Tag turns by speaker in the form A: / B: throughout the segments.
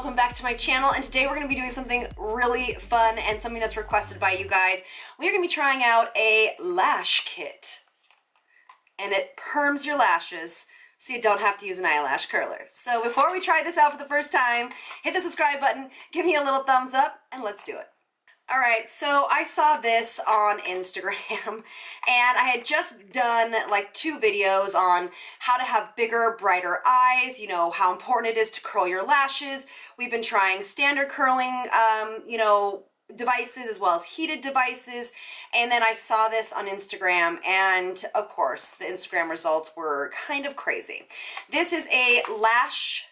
A: welcome back to my channel, and today we're going to be doing something really fun and something that's requested by you guys. We're going to be trying out a lash kit, and it perms your lashes so you don't have to use an eyelash curler. So before we try this out for the first time, hit the subscribe button, give me a little thumbs up, and let's do it. Alright, so I saw this on Instagram, and I had just done like 2 videos on how to have bigger, brighter eyes, you know, how important it is to curl your lashes. We've been trying standard curling, you know, devices as well as heated devices, and then I saw this on Instagram, and of course, the Instagram results were kind of crazy. This is a lash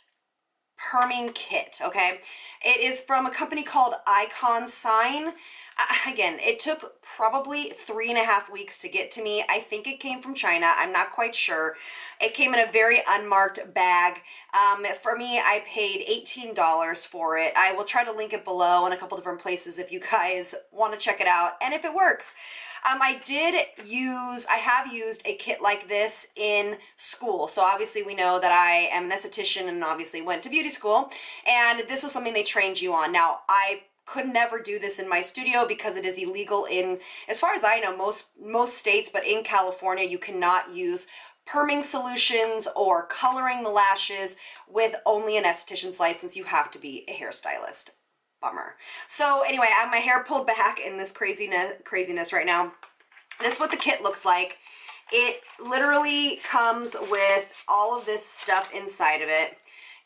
A: perming kit, okay? It is from a company called Icon Sign. Again, it took probably 3.5 weeks to get to me. I think it came from China. I'm not quite sure. It came in a very unmarked bag. For me, I paid $18 for it. I will try to link it below in a couple different places if you guys want to check it out and if it works. I have used a kit like this in school. So obviously we know that I am an esthetician and obviously went to beauty school, and this was something they trained you on. Now, I could never do this in my studio because it is illegal in, as far as I know, most states, but in California, you cannot use perming solutions or coloring the lashes with only an esthetician's license. You have to be a hairstylist. Bummer. So anyway, I have my hair pulled back in this craziness right now. This is what the kit looks like. It literally comes with all of this stuff inside of it.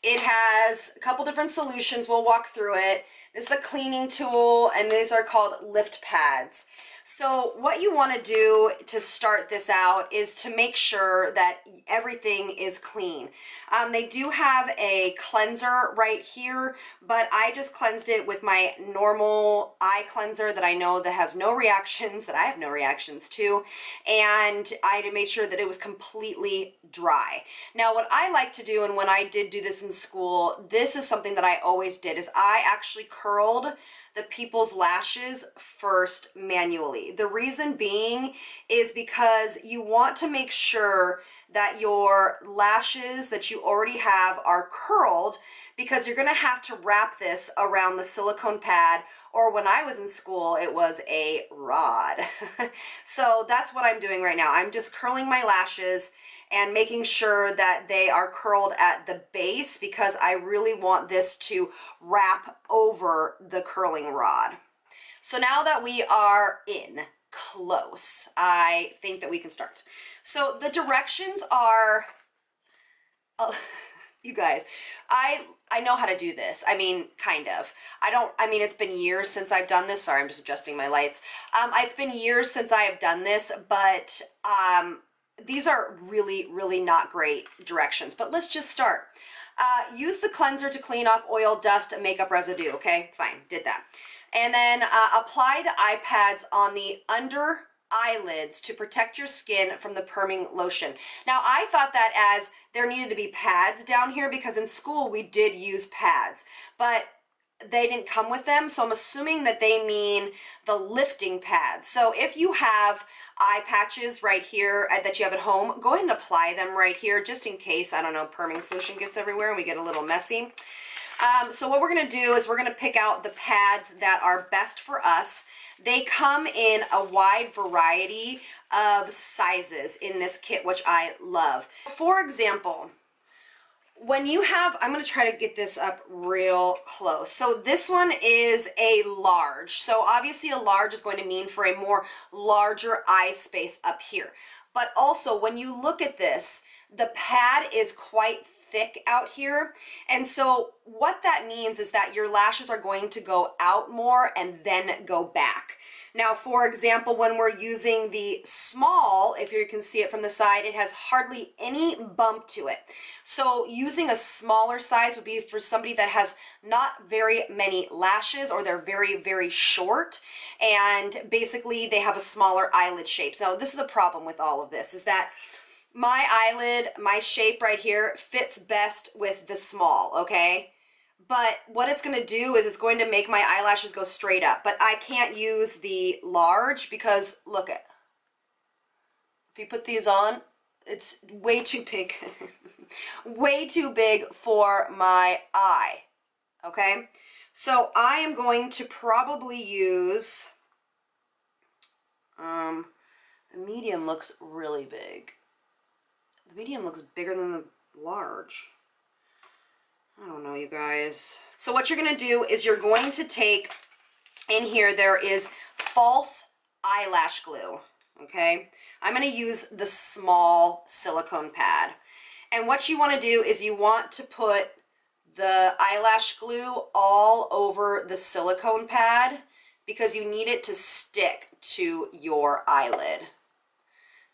A: It has a couple different solutions. We'll walk through it. This is a cleaning tool, and these are called lift pads. So what you want to do to start this out is to make sure that everything is clean. They do have a cleanser right here, but I just cleansed it with my normal eye cleanser that I know that has no reactions, that I have no reactions to, and I made sure that it was completely dry. Now what I like to do, and when I did do this in school, this is something that I always did, is I actually curled the people's lashes first manually. The reason being is because you want to make sure that your lashes that you already have are curled, because you're going to have to wrap this around the silicone pad, or when I was in school, it was a rod. So that's what I'm doing right now. I'm just curling my lashes and making sure that they are curled at the base, because I really want this to wrap over the curling rod. So now that we are in close, I think that we can start. So the directions are, you guys, I know how to do this. I mean, kind of. I mean, it's been years since I've done this. Sorry, I'm just adjusting my lights. It's been years since I have done this, but these are really, really not great directions, but let's just start. Use the cleanser to clean off oil, dust, and makeup residue. Okay, fine, did that. And then apply the eye pads on the under eyelids to protect your skin from the perming lotion. Now, I thought that as there needed to be pads down here, because in school we did use pads, but they didn't come with them, so I'm assuming that they mean the lifting pads. So if you have eye patches right here that you have at home, go ahead and apply them right here, just in case, I don't know, perming solution gets everywhere and we get a little messy. So what we're going to do is we're going to pick out the pads that are best for us. They come in a wide variety of sizes in this kit, which I love. For example, when you have, I'm going to try to get this up real close. So this one is a large. So obviously a large is going to mean for a more larger eye space up here. But also when you look at this, the pad is quite thick out here. And so what that means is that your lashes are going to go out more and then go back. Now, for example, when we're using the small, if you can see it from the side, it has hardly any bump to it. So using a smaller size would be for somebody that has not very many lashes, or they're very, very short, and basically they have a smaller eyelid shape. So this is the problem with all of this, is that my eyelid, my shape right here, fits best with the small, okay? But what it's going to do is it's going to make my eyelashes go straight up. But I can't use the large because, look at, if you put these on, it's way too big. Way too big for my eye. okay? So I am going to probably use, the medium looks really big. The medium looks bigger than the large. I don't know, you guys. So what you're going to do is you're going to take, in here there is false eyelash glue, okay? I'm going to use the small silicone pad. And what you want to do is you want to put the eyelash glue all over the silicone pad because you need it to stick to your eyelid.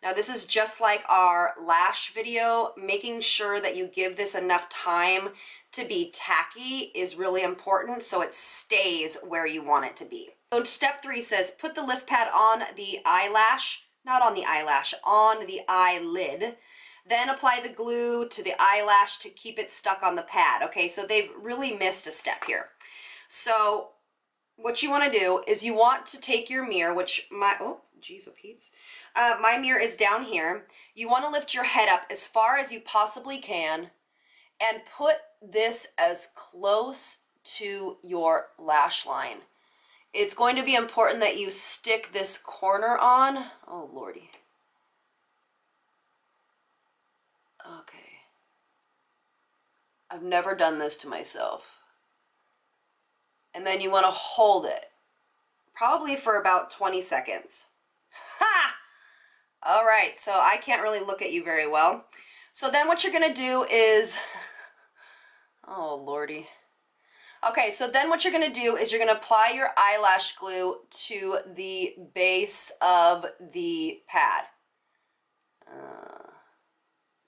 A: Now this is just like our lash video. Making sure that you give this enough time to be tacky is really important so it stays where you want it to be. So step 3 says put the lift pad on the eyelash, not on the eyelash, on the eyelid. Then apply the glue to the eyelash to keep it stuck on the pad. Okay, so they've really missed a step here. So what you want to do is you want to take your mirror, which oh geez, Pete's. My mirror is down here. You want to lift your head up as far as you possibly can and put this as close to your lash line. It's going to be important that you stick this corner on. Oh lordy. Okay. I've never done this to myself. And then you want to hold it, probably for about 20 seconds. Ha! All right, so I can't really look at you very well. So then what you're going to do is, oh lordy. Okay, so then what you're going to do is you're going to apply your eyelash glue to the base of the pad.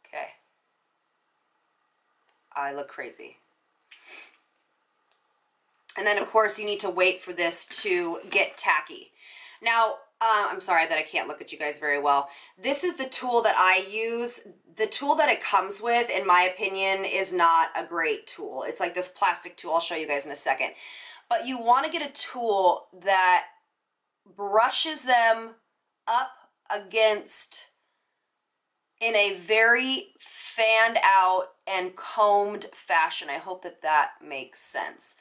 A: Okay. I look crazy. And then of course you need to wait for this to get tacky. Now, I'm sorry that I can't look at you guys very well. This is the tool that I use. The tool that it comes with, in my opinion, is not a great tool. It's like this plastic tool. I'll show you guys in a second. But you want to get a tool that brushes them up against in a very fanned out and combed fashion. I hope that that makes sense.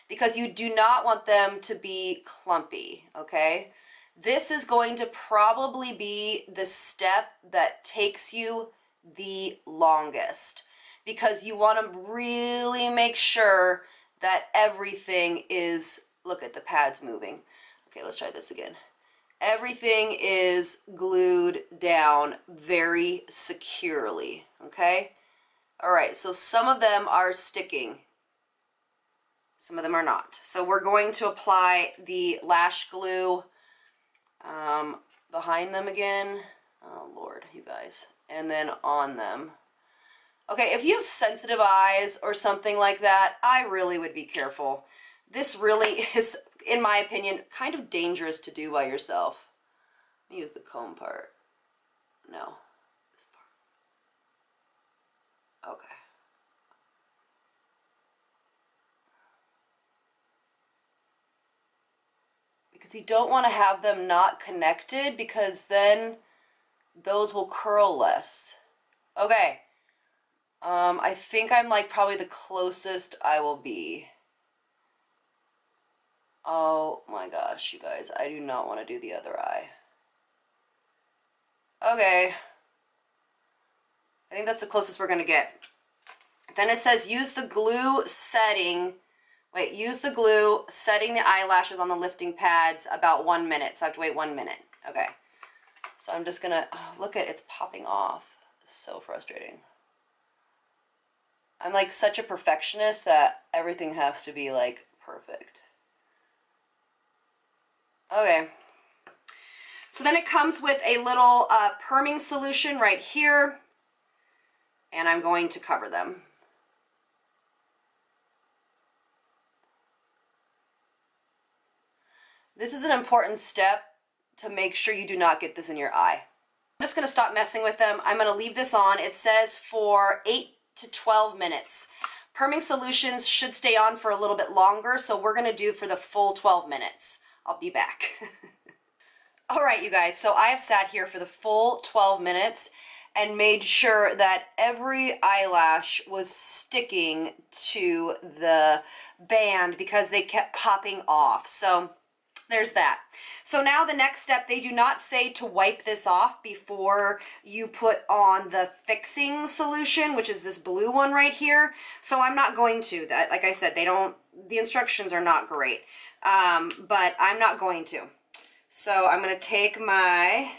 A: Because you do not want them to be clumpy, okay? This is going to probably be the step that takes you the longest because you want to really make sure that everything is, look at the pads moving. Okay, let's try this again. Everything is glued down very securely, okay? All right, so some of them are sticking. Some of them are not. So we're going to apply the lash glue behind them again. Oh Lord, you guys. And then on them. Okay, if you have sensitive eyes or something like that, I really would be careful. This really is, in my opinion, kind of dangerous to do by yourself. Let me use the comb part. No, this part. Okay. Because you don't want to have them not connected because then those will curl less. Okay. I think I'm like probably the closest I will be. Oh my gosh, you guys, I do not want to do the other eye. Okay. I think that's the closest we're going to get. Then it says use the glue setting. Wait, use the glue setting the eyelashes on the lifting pads about 1 minute. So I have to wait 1 minute. Okay. So I'm just going to, oh, look at it's popping off. It's so frustrating. I'm like such a perfectionist that everything has to be like perfect. Okay. So then it comes with a little perming solution right here. And I'm going to cover them. This is an important step to make sure you do not get this in your eye. I'm just going to stop messing with them. I'm going to leave this on. It says for 8 to 12 minutes. Perming solutions should stay on for a little bit longer, so we're going to do for the full 12 minutes. I'll be back. All right, you guys, so I have sat here for the full 12 minutes, and made sure that every eyelash was sticking to the band because they kept popping off. So there's that. So now the next step, they do not say to wipe this off before you put on the fixing solution, which is this blue one right here. So I'm not going to. That, like I said, the instructions are not great, but I'm not going to. So I'm going to take my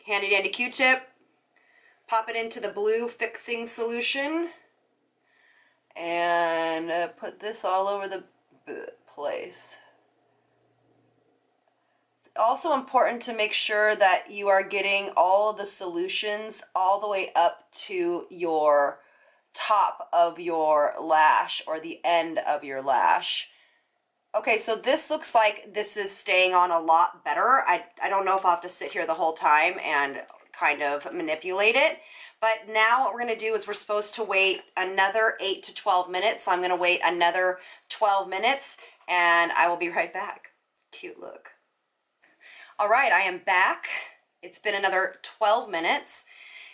A: handy dandy Q-tip, pop it into the blue fixing solution, and put this all over the place. It's also important to make sure that you are getting all of the solutions all the way up to your top of your lash or the end of your lash. Okay, so this looks like this is staying on a lot better. I don't know if I'll have to sit here the whole time and kind of manipulate it. But now what we're going to do is we're supposed to wait another 8 to 12 minutes. So I'm going to wait another 12 minutes and I will be right back. Cute look. All right, I am back. It's been another 12 minutes.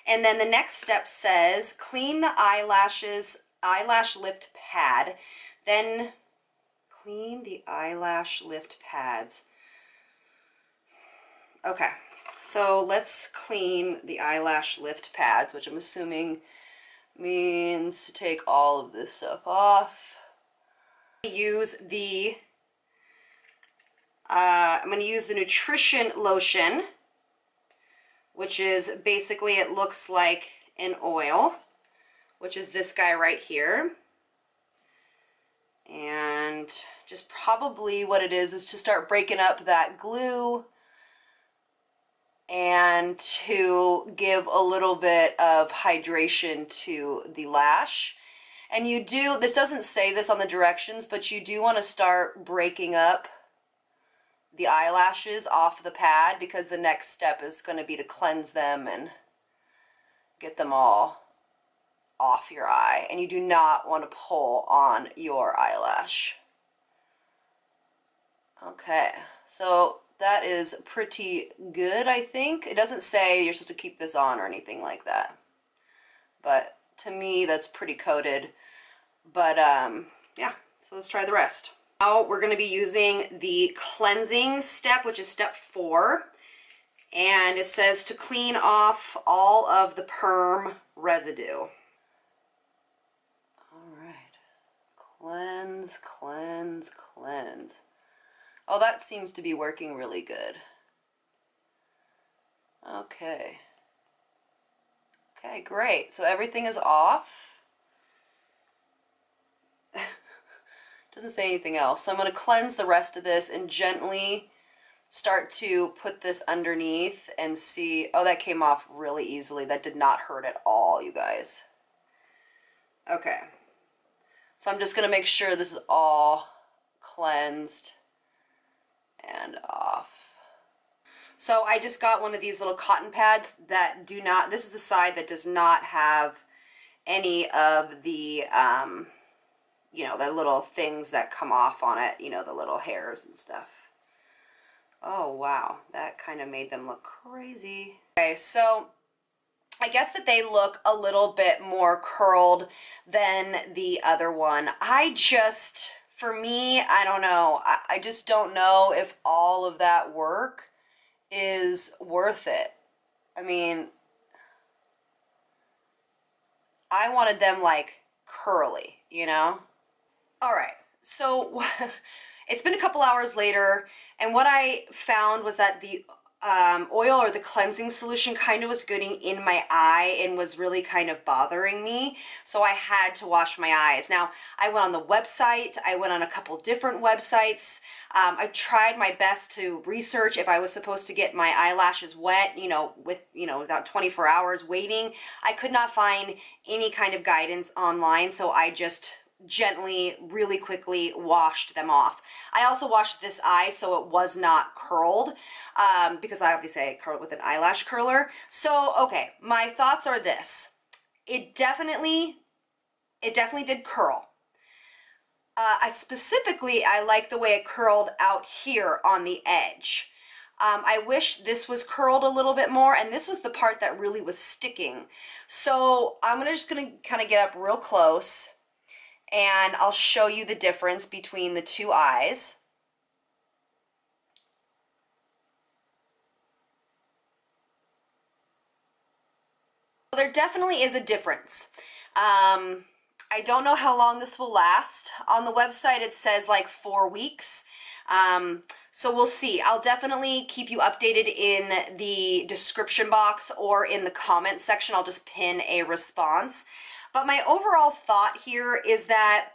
A: And then the next step says clean the eyelash lift pad. Then clean the eyelash lift pads. Okay, so let's clean the eyelash lift pads, which I'm assuming means to take all of this stuff off. I'm going to use the nutrition lotion, which is basically, it looks like an oil, which is this guy right here. And just probably what it is to start breaking up that glue and to give a little bit of hydration to the lash. And you do, this doesn't say this on the directions, but you do want to start breaking up the eyelashes off the pad because the next step is going to be to cleanse them and get them all off your eye, and you do not want to pull on your eyelash. Okay, so that is pretty good, I think. It doesn't say you're supposed to keep this on or anything like that, but to me that's pretty coated. But yeah, so let's try the rest. Now we're going to be using the cleansing step, which is step 4, and it says to clean off all of the perm residue. Cleanse, cleanse, cleanse. Oh, that seems to be working really good. Okay. Okay, great. So everything is off. Doesn't say anything else. So I'm going to cleanse the rest of this and gently start to put this underneath and see. Oh, that came off really easily. That did not hurt at all, you guys. Okay. So I'm just going to make sure this is all cleansed and off. So I just got one of these little cotton pads that do not, this is the side that does not have any of the, you know, the little things that come off on it, you know, the little hairs and stuff. Oh, wow. That kind of made them look crazy. Okay, so I guess that they look a little bit more curled than the other one. For me, I don't know. I just don't know if all of that work is worth it. I mean, I wanted them like curly, you know? All right, so it's been a couple hours later, and what I found was that the oil or the cleansing solution kind of was getting in my eye and was really kind of bothering me, so I had to wash my eyes. Now, I went on the website, I went on a couple different websites, I tried my best to research if I was supposed to get my eyelashes wet, you know, without 24 hours waiting. I could not find any kind of guidance online, so I just gently, really quickly washed them off. I also washed this eye so it was not curled, because I curled with an eyelash curler. So, okay, my thoughts are this. It definitely did curl. I like the way it curled out here on the edge. I wish this was curled a little bit more, and this was the part that really was sticking. So I'm just gonna kind of get up real close and I'll show you the difference between the two eyes. There definitely is a difference. I don't know how long this will last. On the website it says like 4 weeks. So we'll see. I'll definitely keep you updated in the description box or in the comment section. I'll just pin a response. But my overall thought here is that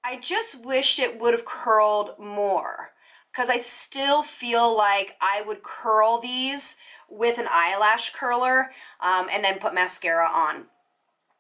A: I just wish it would have curled more, because I still feel like I would curl these with an eyelash curler and then put mascara on.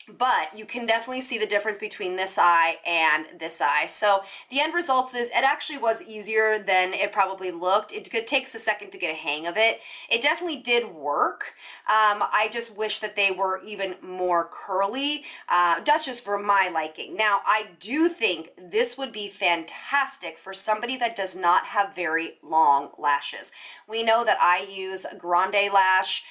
A: But you can definitely see the difference between this eye and this eye. So the end results is it actually was easier than it probably looked. It takes a second to get a hang of it. It definitely did work. I just wish that they were even more curly. That's just for my liking. Now, I do think this would be fantastic for somebody that does not have very long lashes. We know that I use Grande Lash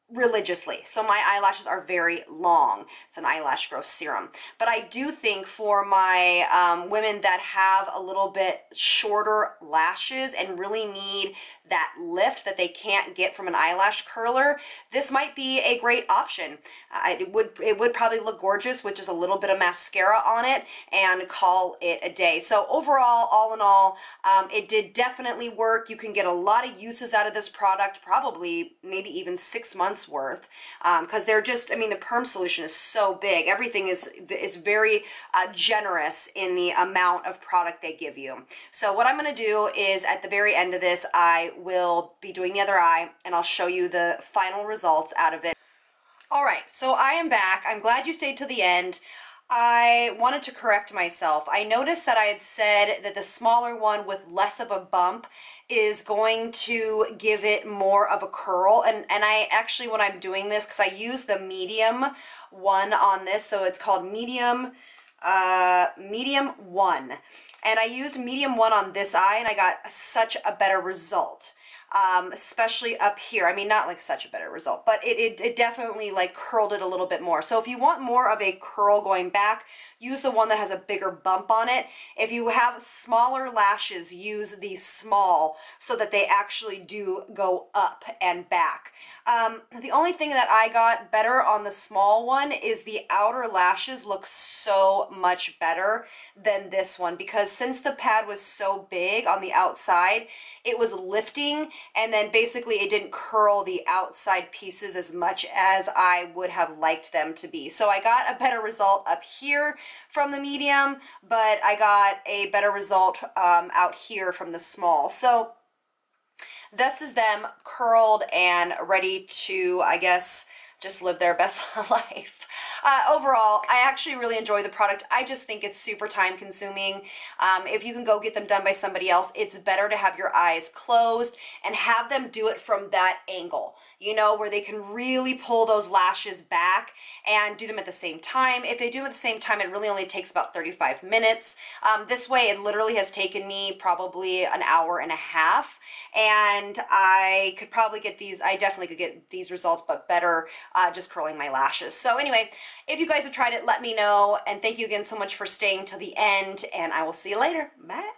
A: religiously, so my eyelashes are very long. It's an eyelash growth serum. But I do think for my women that have a little bit shorter lashes and really need that lift that they can't get from an eyelash curler, this might be a great option. It would probably look gorgeous with just a little bit of mascara on it and call it a day. So overall, all in all, it did definitely work. You can get a lot of uses out of this product, probably maybe even 6 months worth, because they're just, I mean, the perm solution is so big. Everything is very generous in the amount of product they give you. So what I'm going to do is at the very end of this, I will be doing the other eye and I'll show you the final results out of it. All right, so I am back. I'm glad you stayed to the end. I wanted to correct myself. I noticed that I had said that the smaller one with less of a bump is going to give it more of a curl, and I actually, when I'm doing this, because I use the medium one on this, so it's called medium 1, and I used medium 1 on this eye and I got such a better result. Especially up here. I mean, not like such a better result, but it definitely like curled it a little bit more. So if you want more of a curl going back, use the one that has a bigger bump on it. If you have smaller lashes, use the small so that they actually do go up and back. The only thing that I got better on the small one is the outer lashes look so much better than this one, because since the pad was so big on the outside, it was lifting, and then basically it didn't curl the outside pieces as much as I would have liked them to be. So I got a better result up here from the medium, but I got a better result out here from the small. So this is them curled and ready to, I guess, just live their best life. Overall, I actually really enjoy the product. I just think it's super time consuming. If you can go get them done by somebody else, it's better to have your eyes closed and have them do it from that angle, you know, where they can really pull those lashes back and do them at the same time. If they do them at the same time, it really only takes about 35 minutes. This way, it literally has taken me probably an hour and a half, and I could probably get these, I definitely could get these results, but better just curling my lashes. So anyway, if you guys have tried it, let me know, and thank you again so much for staying till the end, and I will see you later. Bye.